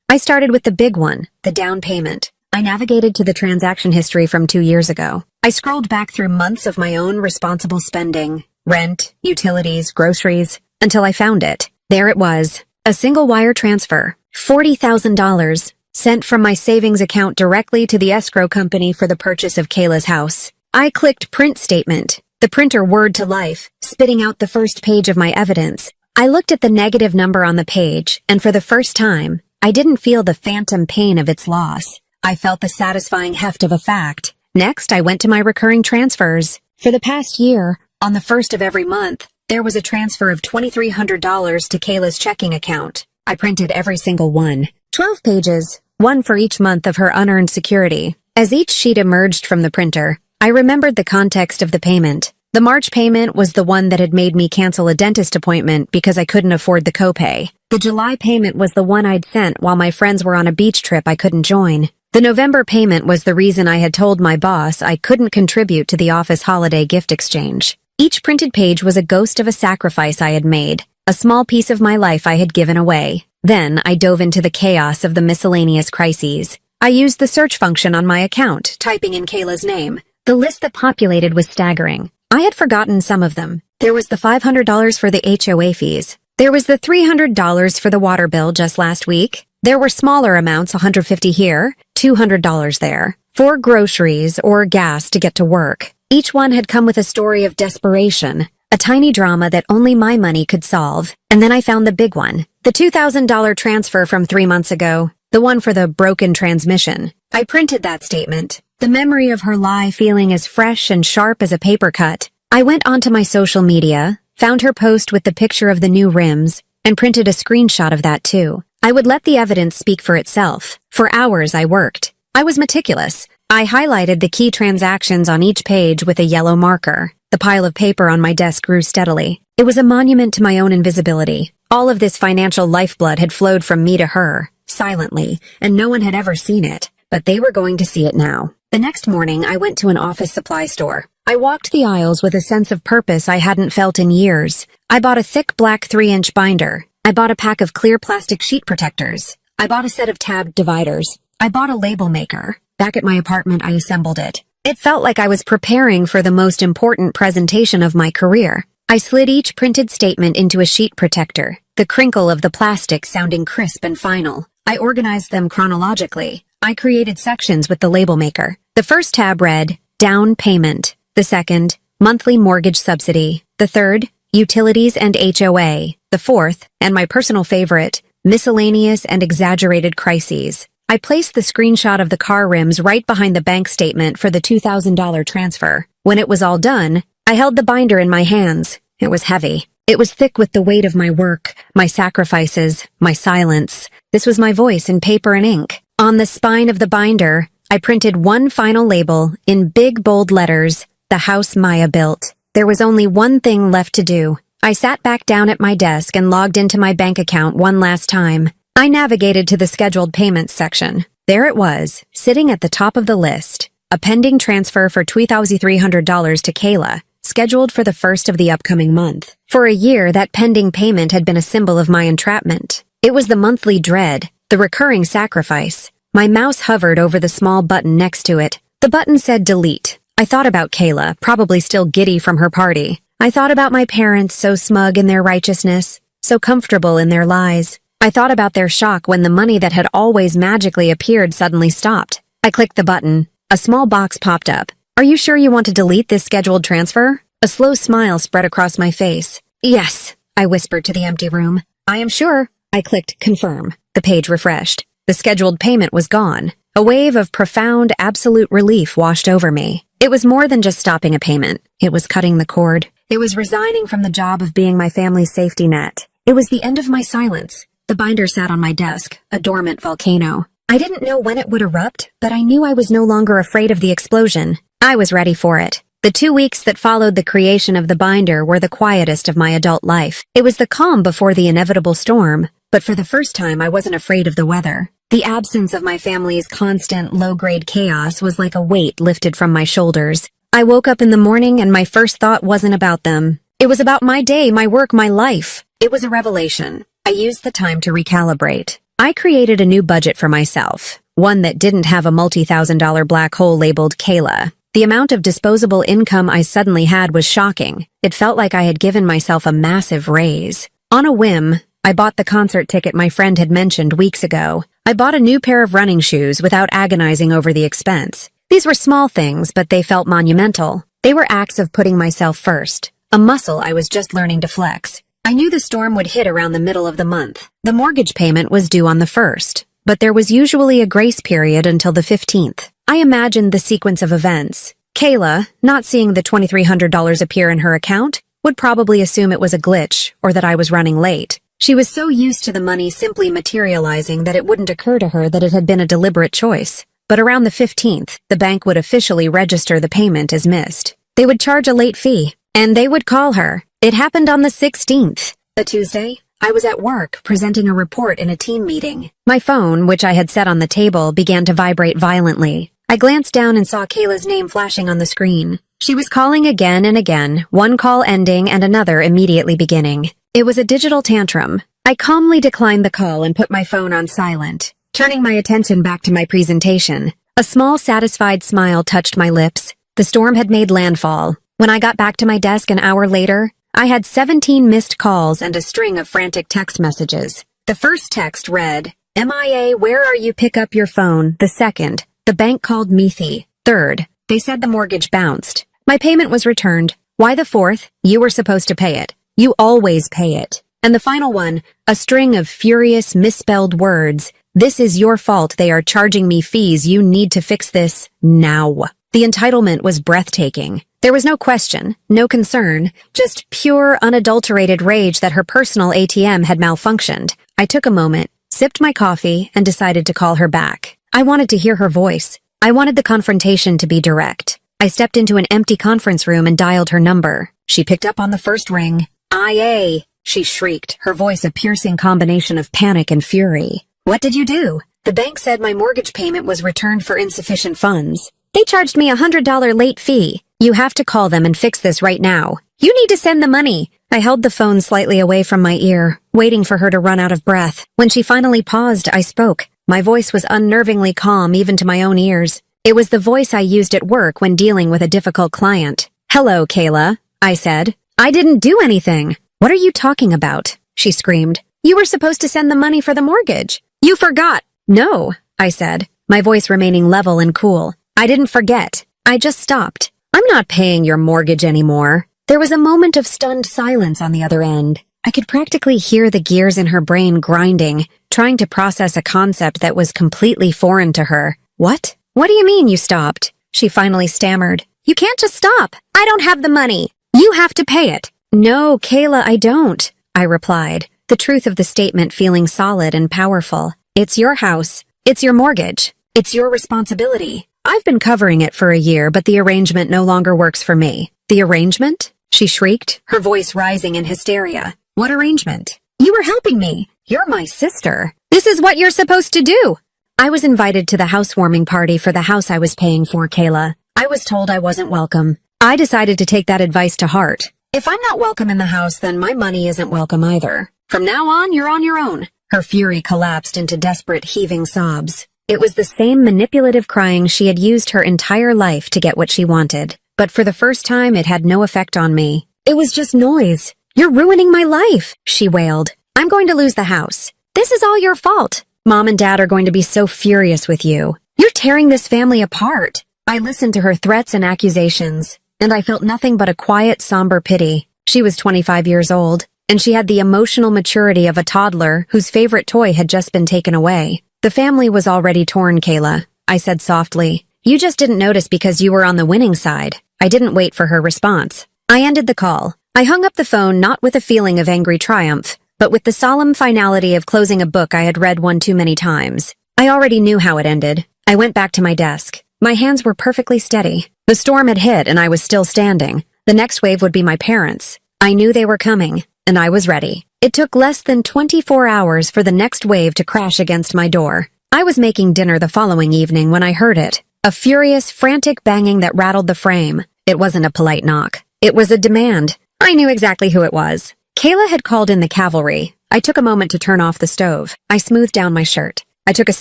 I started with the big one, the down payment. I navigated to the transaction history from 2 years ago. I scrolled back through months of my own responsible spending, rent, utilities, groceries, until I found it. There it was, A single wire transfer. $40,000. Sent from my savings account directly to the escrow company for the purchase of Kayla's house. I clicked print statement. The printer whirred to life, spitting out the first page of my evidence. I looked at the negative number on the page, and for the first time, I didn't feel the phantom pain of its loss. I felt the satisfying heft of a fact. Next, I went to my recurring transfers. For the past year, on the first of every month, there was a transfer of $2,300 to Kayla's checking account. I printed every single one. 12 pages, one for each month of her unearned security. As each sheet emerged from the printer, I remembered the context of the payment. The March payment was the one that had made me cancel a dentist appointment because I couldn't afford the copay. The July payment was the one I'd sent while my friends were on a beach trip I couldn't join. The November payment was the reason I had told my boss I couldn't contribute to the office holiday gift exchange. Each printed page was a ghost of a sacrifice I had made, a small piece of my life I had given away. Then I dove into the chaos of the miscellaneous crises. I used the search function on my account, typing in Kayla's name. The list that populated was staggering. I had forgotten some of them. There was the $500 for the HOA fees. There was the $300 for the water bill just last week. There were smaller amounts, $150 here, $200 there, for groceries or gas to get to work. Each one had come with a story of desperation, a tiny drama that only my money could solve. And then I found the big one, the $2,000 transfer from 3 months ago, the one for the broken transmission. I printed that statement, the memory of her lie feeling as fresh and sharp as a paper cut. I went onto my social media, found her post with the picture of the new rims, and printed a screenshot of that too. I would let the evidence speak for itself. For hours I worked. I was meticulous. I highlighted the key transactions on each page with a yellow marker. The pile of paper on my desk grew steadily. It was a monument to my own invisibility. All of this financial lifeblood had flowed from me to her, silently, and no one had ever seen it. But they were going to see it now. The next morning, I went to an office supply store. I walked the aisles with a sense of purpose I hadn't felt in years. I bought a thick black 3-inch binder. I bought a pack of clear plastic sheet protectors. I bought a set of tabbed dividers. I bought a label maker. Back at my apartment, I assembled it. It felt like I was preparing for the most important presentation of my career. I slid each printed statement into a sheet protector, the crinkle of the plastic sounding crisp and final. I organized them chronologically. I created sections with the label maker. The first tab read, Down Payment. The second, Monthly Mortgage Subsidy. The third, Utilities and HOA. The fourth, and my personal favorite, Miscellaneous and Exaggerated Crises. I placed the screenshot of the car rims right behind the bank statement for the $2,000 transfer. When it was all done, I held the binder in my hands. It was heavy. It was thick with the weight of my work, my sacrifices, my silence. This was my voice in paper and ink. On the spine of the binder, I printed one final label in big bold letters, The House Maya Built. There was only one thing left to do. I sat back down at my desk and logged into my bank account one last time. I navigated to the scheduled payments section. There it was, sitting at the top of the list. A pending transfer for $2,300 to Kayla, scheduled for the first of the upcoming month. For a year, that pending payment had been a symbol of my entrapment. It was the monthly dread, the recurring sacrifice. My mouse hovered over the small button next to it. The button said delete. I thought about Kayla, probably still giddy from her party. I thought about my parents, so smug in their righteousness, so comfortable in their lies. I thought about their shock when the money that had always magically appeared suddenly stopped. I clicked the button. A small box popped up. Are you sure you want to delete this scheduled transfer? A slow smile spread across my face. Yes, I whispered to the empty room. I am sure. I clicked confirm. The page refreshed. The scheduled payment was gone. A wave of profound, absolute relief washed over me. It was more than just stopping a payment. It was cutting the cord. It was resigning from the job of being my family's safety net. It was the end of my silence. The binder sat on my desk, a dormant volcano. I didn't know when it would erupt, but I knew I was no longer afraid of the explosion. I was ready for it. The 2 weeks that followed the creation of the binder were the quietest of my adult life. It was the calm before the inevitable storm, but for the first time I wasn't afraid of the weather. The absence of my family's constant, low-grade chaos was like a weight lifted from my shoulders. I woke up in the morning and my first thought wasn't about them. It was about my day, my work, my life. It was a revelation. I used the time to recalibrate. I created a new budget for myself, one that didn't have a multi-$1,000 black hole labeled Kayla. The amount of disposable income I suddenly had was shocking. It felt like I had given myself a massive raise. On a whim, I bought the concert ticket my friend had mentioned weeks ago. I bought a new pair of running shoes without agonizing over the expense. These were small things, but they felt monumental. They were acts of putting myself first, a muscle I was just learning to flex. I knew the storm would hit around the middle of the month. The mortgage payment was due on the 1st, but there was usually a grace period until the 15th. I imagined the sequence of events. Kayla, not seeing the $2,300 appear in her account, would probably assume it was a glitch or that I was running late. She was so used to the money simply materializing that it wouldn't occur to her that it had been a deliberate choice. But around the 15th, the bank would officially register the payment as missed. They would charge a late fee, and they would call her. It happened on the 16th. A Tuesday, I was at work presenting a report in a team meeting. My phone, which I had set on the table, began to vibrate violently. I glanced down and saw Kayla's name flashing on the screen. She was calling again and again, one call ending and another immediately beginning. It was a digital tantrum. I calmly declined the call and put my phone on silent, turning my attention back to my presentation. A small, satisfied smile touched my lips. The storm had made landfall. When I got back to my desk an hour later, I had 17 missed calls and a string of frantic text messages. The first text read, "MIA, where are you? Pick up your phone." The second, "The bank called Meethy." Third, "They said the mortgage bounced. My payment was returned." Why the fourth? "You were supposed to pay it. You always pay it." And the final one, a string of furious, misspelled words. "This is your fault. They are charging me fees. You need to fix this now." The entitlement was breathtaking. There was no question, no concern, just pure, unadulterated rage that her personal ATM had malfunctioned. I took a moment, sipped my coffee, and decided to call her back. I wanted to hear her voice. I wanted the confrontation to be direct. I stepped into an empty conference room and dialed her number. She picked up on the first ring. "IA," she shrieked, her voice a piercing combination of panic and fury. "What did you do?" "The bank said my mortgage payment was returned for insufficient funds. They charged me a $100 late fee. You have to call them and fix this right now. You need to send the money." I held the phone slightly away from my ear, waiting for her to run out of breath. When she finally paused, I spoke. My voice was unnervingly calm even to my own ears. It was the voice I used at work when dealing with a difficult client. "Hello, Kayla," I said. "I didn't do anything." "What are you talking about?" she screamed. "You were supposed to send the money for the mortgage. You forgot." "No," I said, my voice remaining level and cool. "I didn't forget. I just stopped. I'm not paying your mortgage anymore." There was a moment of stunned silence on the other end. I could practically hear the gears in her brain grinding, trying to process a concept that was completely foreign to her. "What? What do you mean you stopped?" she finally stammered. "You can't just stop. I don't have the money. You have to pay it." "No, Kayla, I don't," I replied, the truth of the statement feeling solid and powerful. "It's your house. It's your mortgage. It's your responsibility. I've been covering it for a year, but the arrangement no longer works for me." "The arrangement?" she shrieked, her voice rising in hysteria. "What arrangement? You were helping me. You're my sister. This is what you're supposed to do." I was invited to the housewarming party for the house I was paying for, Kayla. I was told I wasn't welcome. I decided to take that advice to heart. If I'm not welcome in the house, then my money isn't welcome either. From now on your own. Her fury collapsed into desperate, heaving sobs. It was the same manipulative crying she had used her entire life to get what she wanted. But for the first time, it had no effect on me. "It was just noise. You're ruining my life," she wailed. "I'm going to lose the house. This is all your fault. Mom and Dad are going to be so furious with you. You're tearing this family apart." I listened to her threats and accusations, and I felt nothing but a quiet, somber pity. She was 25 years old, and she had the emotional maturity of a toddler whose favorite toy had just been taken away. "The family was already torn, Kayla," I said softly. "You just didn't notice because you were on the winning side." I didn't wait for her response. I ended the call. I hung up the phone not with a feeling of angry triumph, but with the solemn finality of closing a book I had read one too many times. I already knew how it ended. I went back to my desk. My hands were perfectly steady. The storm had hit and I was still standing. The next wave would be my parents. I knew they were coming, and I was ready. It took less than 24 hours for the next wave to crash against my door. I was making dinner the following evening when I heard it. A furious, frantic banging that rattled the frame. It wasn't a polite knock. It was a demand. I knew exactly who it was. Kayla had called in the cavalry. I took a moment to turn off the stove. I smoothed down my shirt. I took a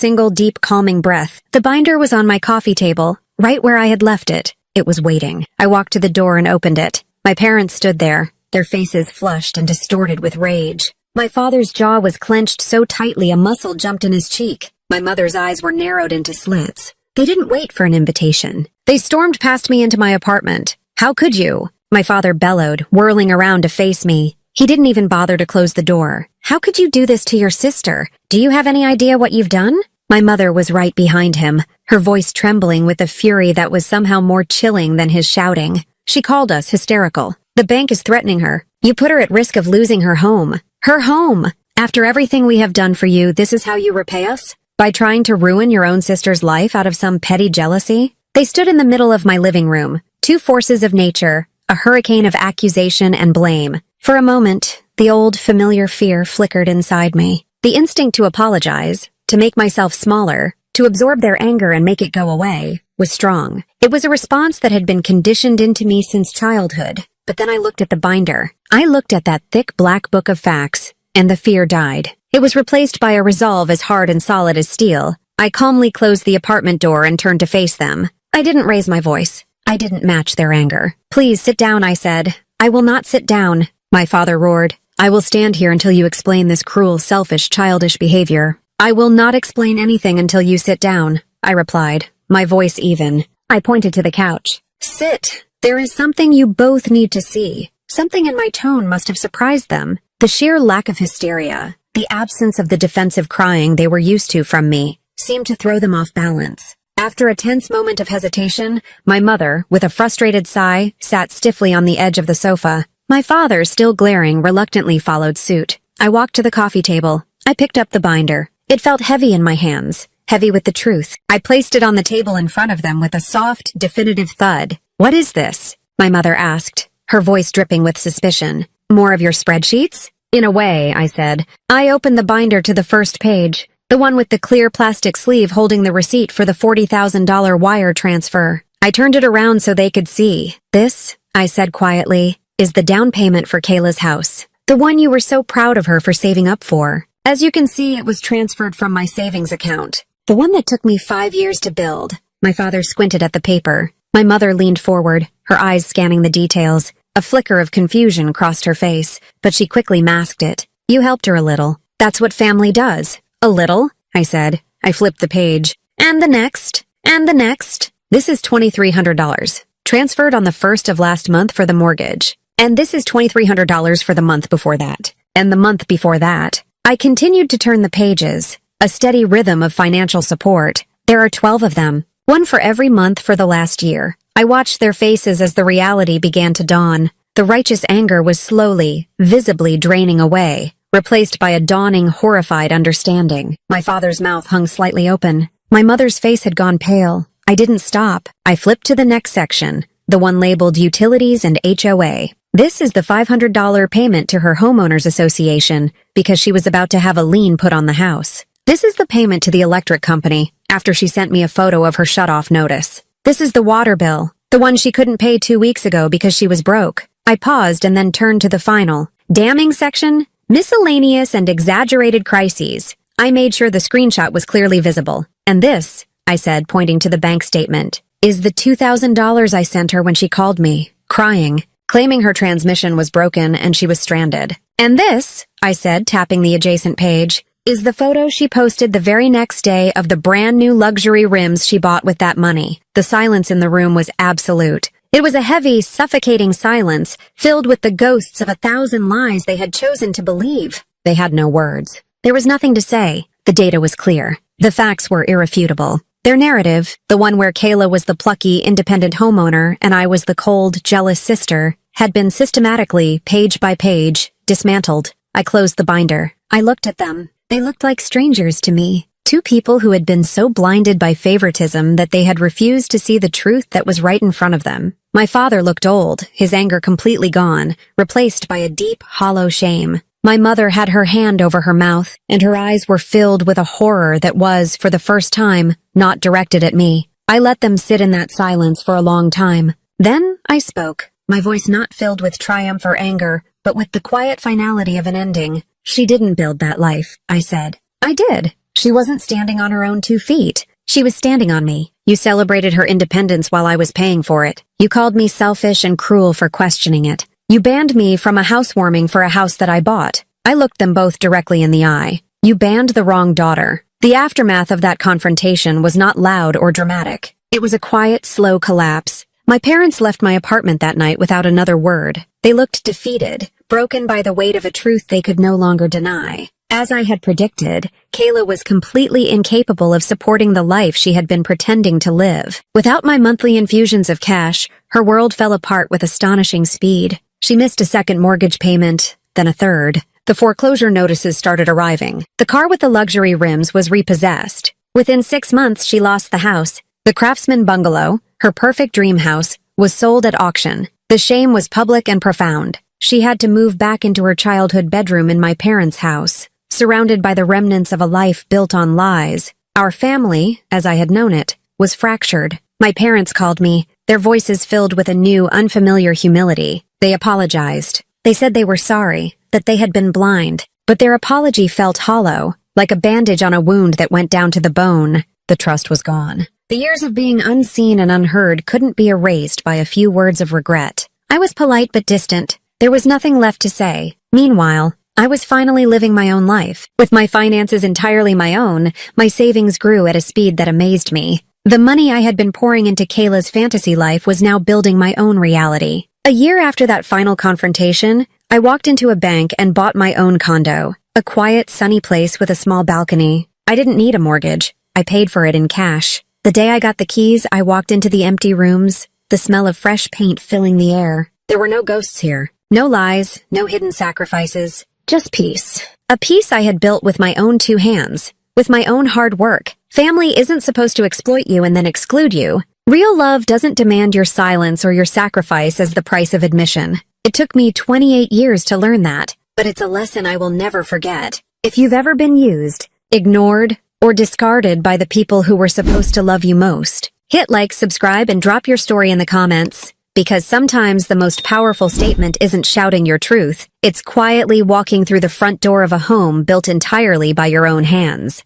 single, deep, calming breath. The binder was on my coffee table, right where I had left it. It was waiting. I walked to the door and opened it. My parents stood there, their faces flushed and distorted with rage. My father's jaw was clenched so tightly a muscle jumped in his cheek. My mother's eyes were narrowed into slits. They didn't wait for an invitation. They stormed past me into my apartment. How could you? My father bellowed, whirling around to face me. He didn't even bother to close the door. How could you do this to your sister? Do you have any idea what you've done? My mother was right behind him, her voice trembling with a fury that was somehow more chilling than his shouting. She called us hysterical. The bank is threatening her. You put her at risk of losing her home. Her home! After everything we have done for you, this is how you repay us? By trying to ruin your own sister's life out of some petty jealousy? They stood in the middle of my living room, two forces of nature, a hurricane of accusation and blame. For a moment, the old familiar fear flickered inside me. The instinct to apologize, to make myself smaller, to absorb their anger and make it go away, was strong. It was a response that had been conditioned into me since childhood. But then I looked at the binder. I looked at that thick black book of facts, and the fear died. It was replaced by a resolve as hard and solid as steel. I calmly closed the apartment door and turned to face them. I didn't raise my voice. I didn't match their anger. Please sit down, I said. I will not sit down, my father roared. I will stand here until you explain this cruel, selfish, childish behavior. I will not explain anything until you sit down, I replied, my voice even. I pointed to the couch. Sit. There is something you both need to see. Something in my tone must have surprised them. The sheer lack of hysteria, the absence of the defensive crying they were used to from me, seemed to throw them off balance. After a tense moment of hesitation, my mother, with a frustrated sigh, sat stiffly on the edge of the sofa. My father, still glaring, reluctantly followed suit. I walked to the coffee table. I picked up the binder. It felt heavy in my hands, heavy with the truth. I placed it on the table in front of them with a soft, definitive thud. What is this? My mother asked, her voice dripping with suspicion. More of your spreadsheets? In a way, I said. I opened the binder to the first page, the one with the clear plastic sleeve holding the receipt for the $40,000 wire transfer. I turned it around so they could see. This, I said quietly, is the down payment for Kayla's house. The one you were so proud of her for saving up for. As you can see, it was transferred from my savings account. The one that took me 5 years to build. My father squinted at the paper. My mother leaned forward, her eyes scanning the details. A flicker of confusion crossed her face, but she quickly masked it. You helped her a little. That's what family does. A little, I said. I flipped the page. And the next. And the next. This is $2,300. Transferred on the 1st of last month for the mortgage. And this is $2,300 for the month before that. And the month before that. I continued to turn the pages. A steady rhythm of financial support. There are 12 of them. One for every month for the last year. I watched their faces as the reality began to dawn. The righteous anger was slowly, visibly draining away, replaced by a dawning, horrified understanding. My father's mouth hung slightly open. My mother's face had gone pale. I didn't stop. I flipped to the next section, the one labeled Utilities and HOA. This is the $500 payment to her homeowners association because she was about to have a lien put on the house. This is the payment to the electric company after she sent me a photo of her shut-off notice. This is the water bill, the one she couldn't pay 2 weeks ago because she was broke. I paused and then turned to the final, damning section, miscellaneous and exaggerated crises. I made sure the screenshot was clearly visible. And this, I said, pointing to the bank statement, is the $2,000 I sent her when she called me, crying, claiming her transmission was broken and she was stranded. And this, I said, tapping the adjacent page, is the photo she posted the very next day of the brand new luxury rims she bought with that money. The silence in the room was absolute. It was a heavy, suffocating silence, filled with the ghosts of 1,000 lies they had chosen to believe. They had no words. There was nothing to say. The data was clear. The facts were irrefutable. Their narrative, the one where Kayla was the plucky, independent homeowner and I was the cold, jealous sister, had been systematically, page by page, dismantled. I closed the binder. I looked at them. They looked like strangers to me. Two people who had been so blinded by favoritism that they had refused to see the truth that was right in front of them. My father looked old, his anger completely gone, replaced by a deep, hollow shame. My mother had her hand over her mouth, and her eyes were filled with a horror that was, for the first time, not directed at me. I let them sit in that silence for a long time. Then I spoke, my voice not filled with triumph or anger, but with the quiet finality of an ending. She didn't build that life, I said. I did. She wasn't standing on her own 2 feet. She was standing on me. You celebrated her independence while I was paying for it. You called me selfish and cruel for questioning it. You banned me from a housewarming for a house that I bought. I looked them both directly in the eye. You banned the wrong daughter. The aftermath of that confrontation was not loud or dramatic. It was a quiet, slow collapse. My parents left my apartment that night without another word. They looked defeated, broken by the weight of a truth they could no longer deny. As I had predicted, Kayla was completely incapable of supporting the life she had been pretending to live. Without my monthly infusions of cash, her world fell apart with astonishing speed. She missed a second mortgage payment, then a third. The foreclosure notices started arriving. The car with the luxury rims was repossessed. Within 6 months, she lost the house. The Craftsman bungalow, her perfect dream house, was sold at auction. The shame was public and profound. She had to move back into her childhood bedroom in my parents' house, surrounded by the remnants of a life built on lies. Our family, as I had known it, was fractured. My parents called me, their voices filled with a new, unfamiliar humility. They apologized. They said they were sorry, that they had been blind, but their apology felt hollow, like a bandage on a wound that went down to the bone. The trust was gone. The years of being unseen and unheard couldn't be erased by a few words of regret. I was polite but distant. There was nothing left to say. Meanwhile, I was finally living my own life. With my finances entirely my own, my savings grew at a speed that amazed me. The money I had been pouring into Kayla's fantasy life was now building my own reality. A year after that final confrontation, I walked into a bank and bought my own condo, a quiet, sunny place with a small balcony. I didn't need a mortgage. I paid for it in cash. The day I got the keys, I walked into the empty rooms, the smell of fresh paint filling the air. There were no ghosts here. No lies, no hidden sacrifices, just peace. A peace I had built with my own 2 hands, with my own hard work. Family isn't supposed to exploit you and then exclude you. Real love doesn't demand your silence or your sacrifice as the price of admission. It took me 28 years to learn that, but it's a lesson I will never forget. If you've ever been used, ignored, or discarded by the people who were supposed to love you most, hit like, subscribe, and drop your story in the comments. Because sometimes the most powerful statement isn't shouting your truth, it's quietly walking through the front door of a home built entirely by your own hands.